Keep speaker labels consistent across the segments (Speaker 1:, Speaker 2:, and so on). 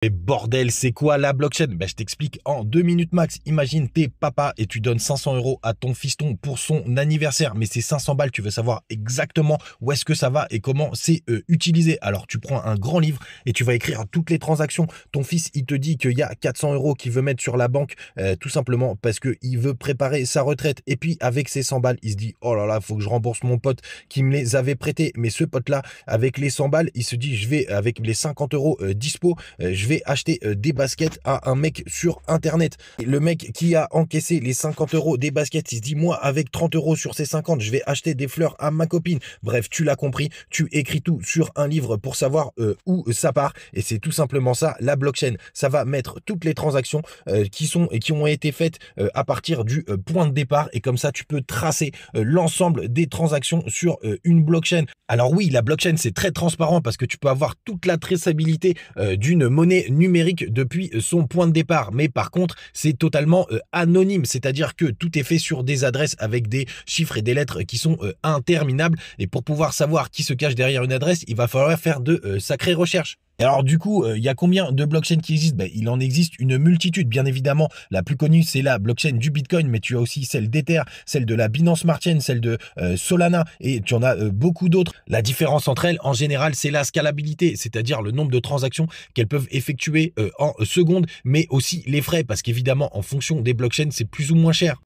Speaker 1: Mais bordel, c'est quoi la blockchain? Ben, je t'explique en 2 minutes max. Imagine t'es papa et tu donnes 500 euros à ton fiston pour son anniversaire. Mais ces 500 balles, tu veux savoir exactement où est-ce que ça va et comment c'est utilisé. Alors tu prends un grand livre et tu vas écrire toutes les transactions. Ton fils, il te dit qu'il y a 400 euros qu'il veut mettre sur la banque tout simplement parce qu'il veut préparer sa retraite. Et puis avec ces 100 balles, il se dit, oh là là, faut que je rembourse mon pote qui me les avait prêtés. Mais ce pote-là, avec les 100 balles, il se dit, je vais, avec les 50 euros dispo, je vais acheter des baskets à un mec sur internet. Le mec qui a encaissé les 50 euros des baskets, il se dit, moi avec 30 euros sur ces 50, je vais acheter des fleurs à ma copine. Bref, tu l'as compris, tu écris tout sur un livre pour savoir où ça part. Et c'est tout simplement ça, la blockchain. Ça va mettre toutes les transactions qui ont été faites à partir du point de départ. Et comme ça, tu peux tracer l'ensemble des transactions sur une blockchain. Alors oui, la blockchain, c'est très transparent parce que tu peux avoir toute la traçabilité d'une monnaie numérique depuis son point de départ. Mais par contre, c'est totalement anonyme, c'est-à-dire que tout est fait sur des adresses avec des chiffres et des lettres qui sont interminables. Et pour pouvoir savoir qui se cache derrière une adresse, il va falloir faire de sacrées recherches. Et alors du coup, il y a combien de blockchains qui existent? Ben, il en existe une multitude, bien évidemment. La plus connue, c'est la blockchain du Bitcoin, mais tu as aussi celle d'Ether, celle de la Binance Smart Chain, celle de Solana, et tu en as beaucoup d'autres. La différence entre elles, en général, c'est la scalabilité, c'est-à-dire le nombre de transactions qu'elles peuvent effectuer en secondes, mais aussi les frais, parce qu'évidemment, en fonction des blockchains, c'est plus ou moins cher.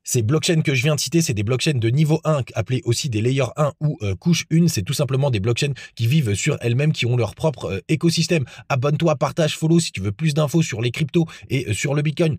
Speaker 1: Ces blockchains que je viens de citer, c'est des blockchains de niveau 1, appelées aussi des layer 1 ou couche 1. C'est tout simplement des blockchains qui vivent sur elles-mêmes, qui ont leur propre écosystème. Abonne-toi, partage, follow si tu veux plus d'infos sur les cryptos et sur le Bitcoin.